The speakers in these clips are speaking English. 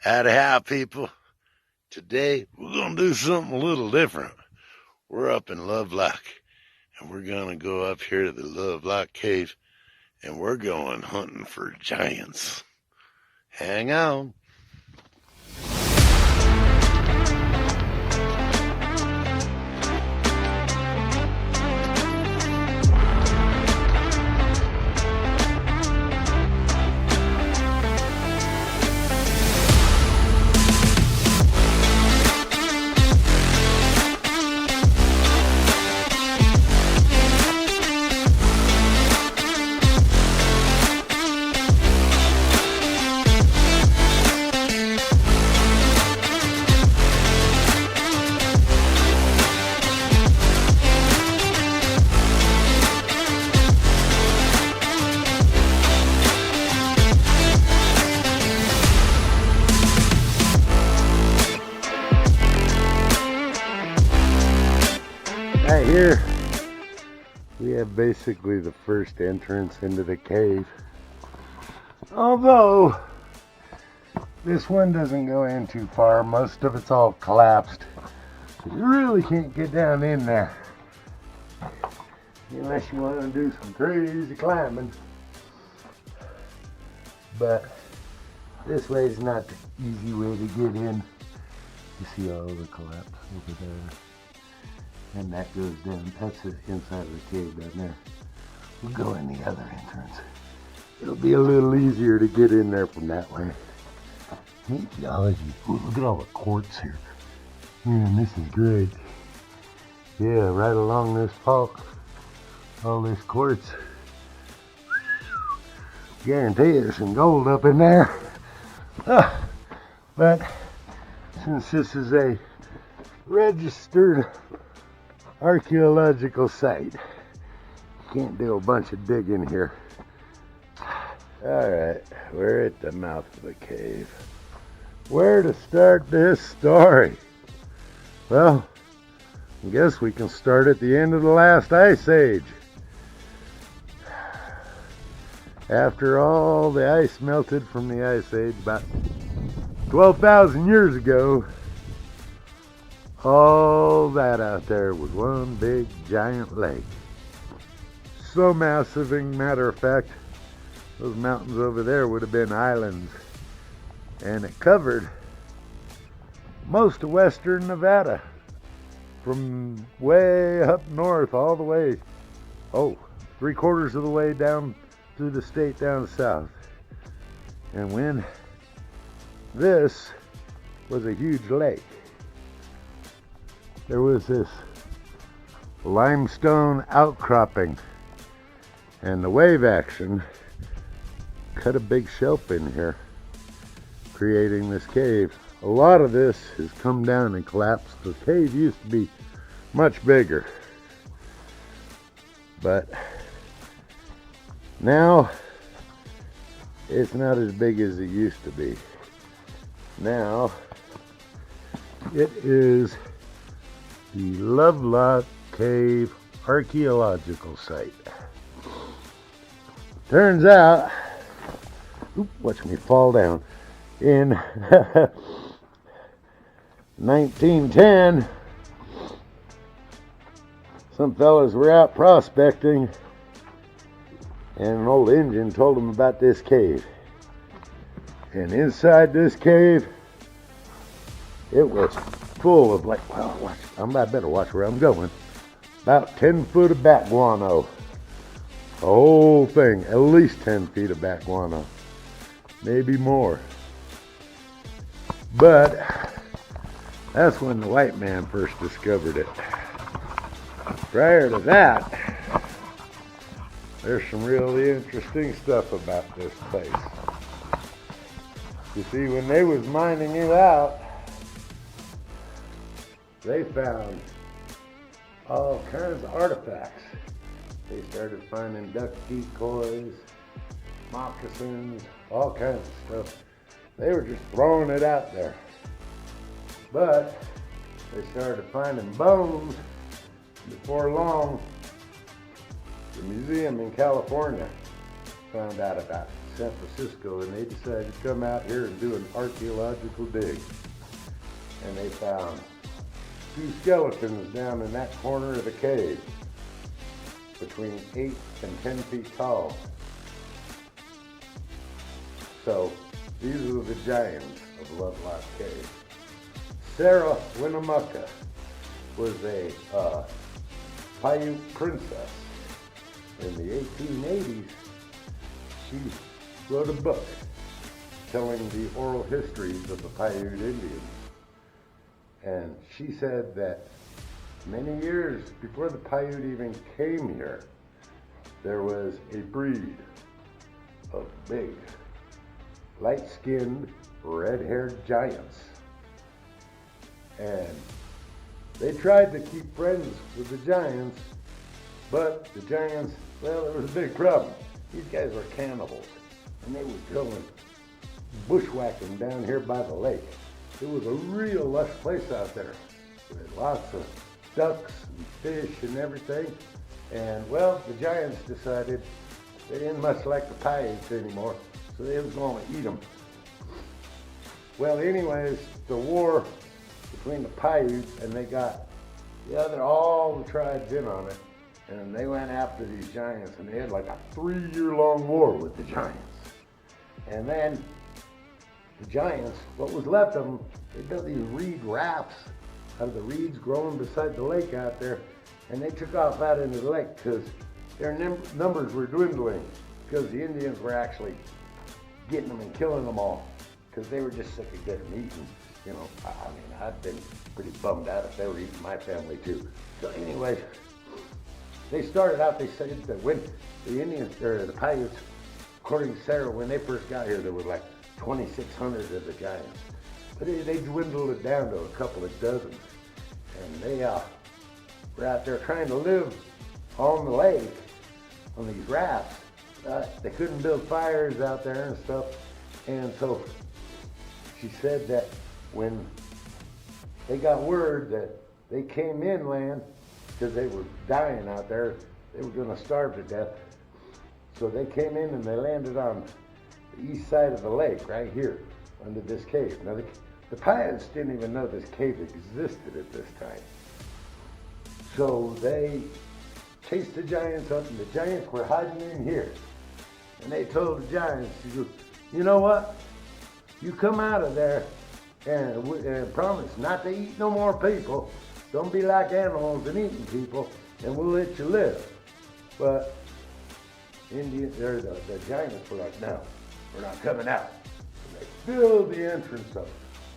Howdy how, people. Today, we're going to do something a little different. We're up in Lovelock, and we're going to go up here to the Lovelock cave, and we're going hunting for giants. Hang on. Right here, we have basically the first entrance into the cave. Although, this one doesn't go in too far. Most of it's all collapsed. You really can't get down in there unless you want to do some crazy climbing. But this way is not the easy way to get in. You see all the collapse over there. And that goes down. That's the inside of the cave down there. We'll go in the other entrance. It'll be a little easier to get in there from that way. Neat geology. Ooh, look at all the quartz here. Man, this is great. Yeah, right along this fault. All this quartz. Guarantee there's some gold up in there. But since this is a registered archaeological site, you can't do a bunch of digging here. Alright, we're at the mouth of the cave. Where to start this story? Well, I guess we can start at the end of the last ice age. After all the ice melted from the ice age about 12,000 years ago, all that out there was one big giant lake. So massive, as a matter of fact, those mountains over there would have been islands. And it covered most of western Nevada. From way up north all the way, 3/4 of the way down through the state down south. And when this was a huge lake, there was this limestone outcropping, and the wave action cut a big shelf in here, creating this cave. A lot of this has come down and collapsed. The cave used to be much bigger, but now it's not as big as it used to be. Now it is the Lovelock Cave Archaeological Site. Turns out, watch me fall down, in 1910, some fellas were out prospecting, and an old Indian told them about this cave. And inside this cave, it was full of, like, well, I better watch where I'm going. About 10 foot of bat guano. The whole thing, at least 10 feet of bat guano. Maybe more. But that's when the white man first discovered it. Prior to that, there's some really interesting stuff about this place. You see, when they was mining it out, they found all kinds of artifacts. They started finding duck decoys, moccasins, all kinds of stuff. They were just throwing it out there. But they started finding bones. Before long, the museum in California found out about San Francisco, and they decided to come out here and do an archaeological dig. And they found 2 skeletons down in that corner of the cave, between 8 and 10 feet tall. So these are the giants of Lovelock Cave. Sarah Winnemucca was a Paiute princess. In the 1880s, she wrote a book telling the oral histories of the Paiute Indians. And she said that many years before the Paiute even came here, there was a breed of big, light-skinned, red-haired giants. And they tried to keep friends with the giants, but the giants, well, there was a big problem. These guys were cannibals, and they were going bushwhacking down here by the lake. It was a real lush place out there with lots of ducks and fish and everything. And, well, the giants decided they didn't much like the Paiutes anymore, so they was going to eat them. Well, anyways, the war between the Paiutes, and they got all the tribes in on it, and they went after these giants, and they had like a 3-year-long war with the giants. And then the giants, what was left of them, they built these reed rafts out of the reeds growing beside the lake out there, and they took off out into the lake because their numbers were dwindling, because the Indians were actually getting them and killing them all, because they were just sick of getting eaten. You know, I mean, I'd been pretty bummed out if they were eating my family too. So anyway, they started out, they said that when the Indians, or the Paiutes, according to Sarah, when they first got here, there were like 2,600 of the giants. But they dwindled it down to a couple of dozen. And they were out there trying to live on the lake, on these rafts. They couldn't build fires out there and stuff. And so she said that when they got word that they came inland, because they were dying out there, they were going to starve to death. So they came in and they landed on the east side of the lake, right here, under this cave. Now, the Paiutes didn't even know this cave existed at this time. So they chased the giants up, and the giants were hiding in here. And they told the giants, you know what? You come out of there and promise not to eat no more people. Don't be like animals and eating people, and we'll let you live. But the giants were like, no, we're not coming out. And they filled the entrance up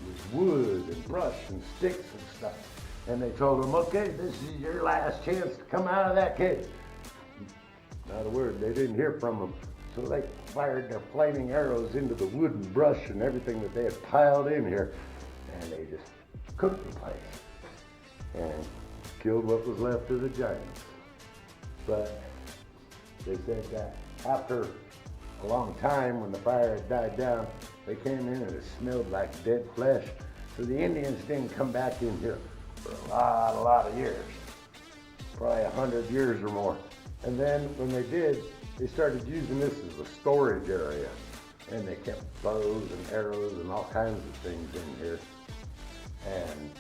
with wood and brush and sticks and stuff. And they told them, okay, this is your last chance to come out of that cave. Not a word. They didn't hear from them. So they fired their flaming arrows into the wood and brush and everything that they had piled in here. And they just cooked the place and killed what was left of the giants. But they said that after a long time, when the fire had died down, they came in and it smelled like dead flesh. So the Indians didn't come back in here for a lot of years, probably 100 years or more. And then when they did, they started using this as a storage area, and they kept bows and arrows and all kinds of things in here. And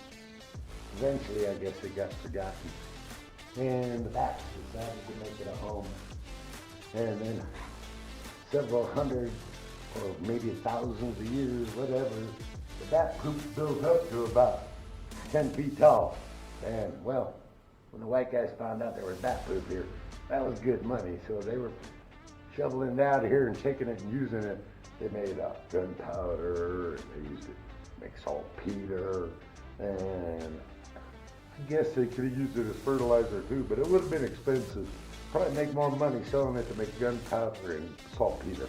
eventually, I guess it got forgotten, and the Bats decided to make it a home. And then several hundred, or maybe thousands of years, whatever, the bat poop built up to about 10 feet tall. And well, when the white guys found out there was bat poop here, that was good money. So they were shoveling it out of here and taking it and using it. They made gunpowder, and they used it to make saltpeter, and I guess they could have used it as fertilizer too, but it would have been expensive. Probably make more money selling it to make gunpowder and saltpeter.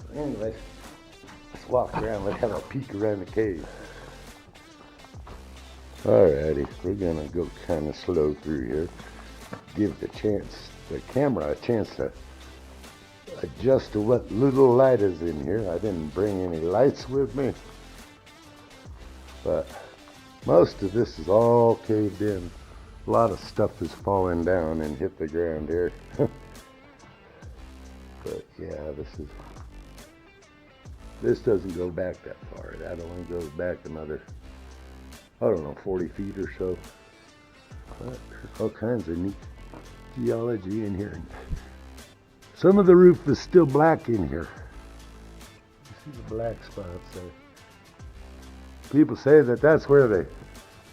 So anyways, let's walk around, let's have a peek around the cave. Alrighty, we're gonna go kind of slow through here. Give the camera a chance to adjust to what little light is in here. I didn't bring any lights with me, but most of this is all caved in. A lot of stuff is falling down and hit the ground here. But yeah, this doesn't go back that far. That only goes back another, I don't know, 40 feet or so. But there's all kinds of neat geology in here. Some of the roof is still black in here. You see the black spots there. People say that that's where they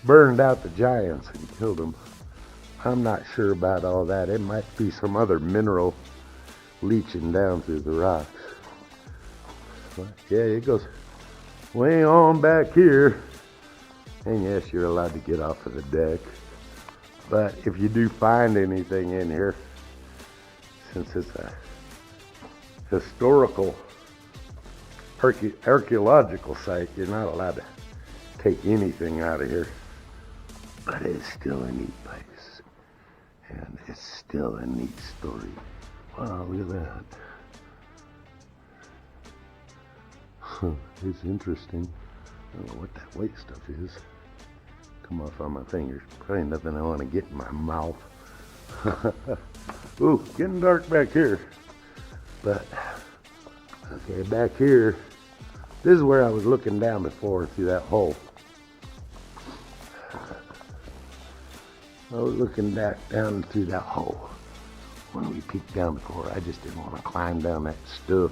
burned out the giants and killed them. I'm not sure about all that. It might be some other mineral leaching down through the rocks. But yeah, it goes way on back here. And yes, you're allowed to get off of the deck. But if you do find anything in here, since it's a historical archaeological site, you're not allowed to take anything out of here. But it's still a neat place. And it's still a neat story. Wow, look at that. It's interesting. I don't know what that white stuff is. Come off on my fingers. Probably nothing I want to get in my mouth. Ooh, getting dark back here. But, okay, back here, this is where I was looking down before through that hole. I was looking back down through that hole when we peeked down before. I just didn't want to climb down that stuff,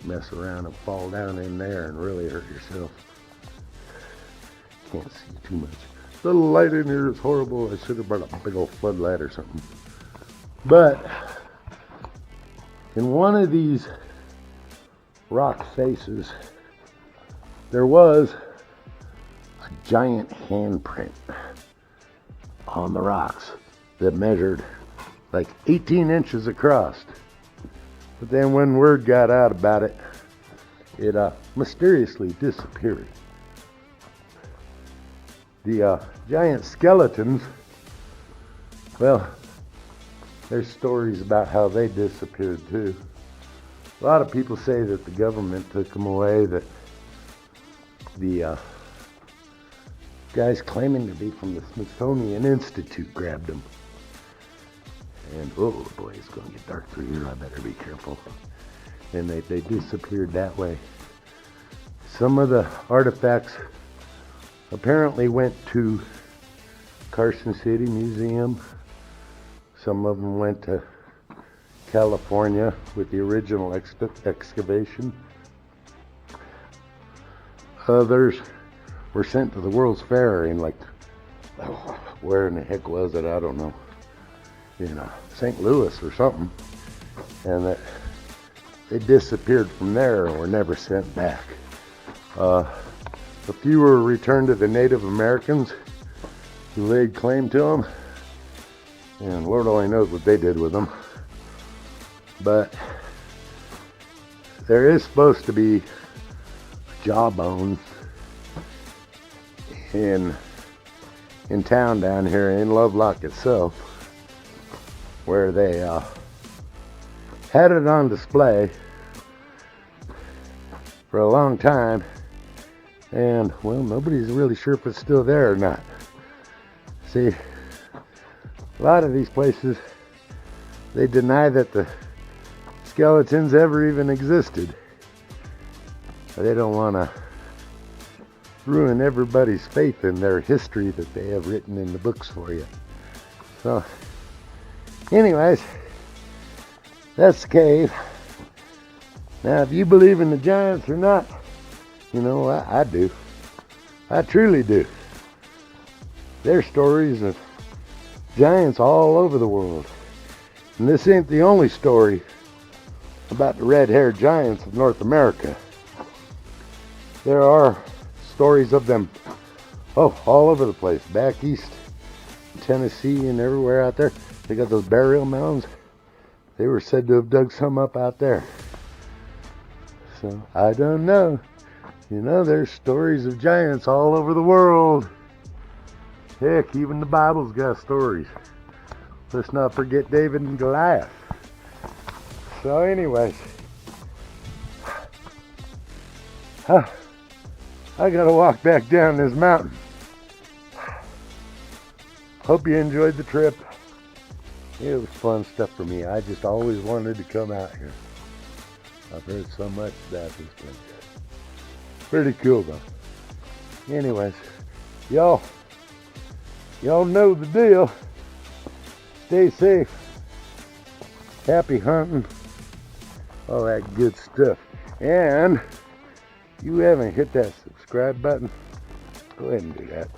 mess around and fall down in there and really hurt yourself. Can't see too much. The light in here is horrible. I should have brought a big old floodlight or something. But in one of these rock faces, there was a giant handprint on the rocks that measured like 18 inches across. But then when word got out about it, it mysteriously disappeared. The giant skeletons, well, there's stories about how they disappeared too. A lot of people say that the government took them away, that the guys claiming to be from the Smithsonian Institute grabbed them. And oh boy, it's going to get dark through here. I better be careful. And they disappeared that way. Some of the artifacts apparently went to Carson City Museum. Some of them went to California with the original excavation. Others were sent to the World's Fair in like, where in the heck was it? I don't know. St. Louis or something. And that they disappeared from there and were never sent back. A few were returned to the Native Americans who laid claim to them. And Lord only knows what they did with them. But there is supposed to be a jawbone in town down here in Lovelock itself, where they had it on display for a long time, and well, nobody's really sure if it's still there or not. See, a lot of these places, they deny that the skeletons ever even existed. They don't want to ruin everybody's faith in their history that they have written in the books for you. So, anyways, that's the cave. Now, if you believe in the giants or not, I do. I truly do. There's stories of giants all over the world. And this ain't the only story about the red-haired giants of North America. There are stories of them, all over the place. Back east, Tennessee and everywhere out there. They got those burial mounds. They were said to have dug some up out there. So, I don't know. There's stories of giants all over the world. Heck, even the Bible's got stories. Let's not forget David and Goliath. So anyways, I gotta walk back down this mountain. Hope you enjoyed the trip. It was fun stuff for me. I just always wanted to come out here. I've heard so much about this place. Pretty cool though. Anyways, y'all know the deal. Stay safe. Happy hunting. All that good stuff. And if you haven't hit that subscribe button, go ahead and do that.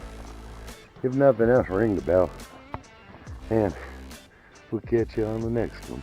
If nothing else, ring the bell. And we'll catch you on the next one.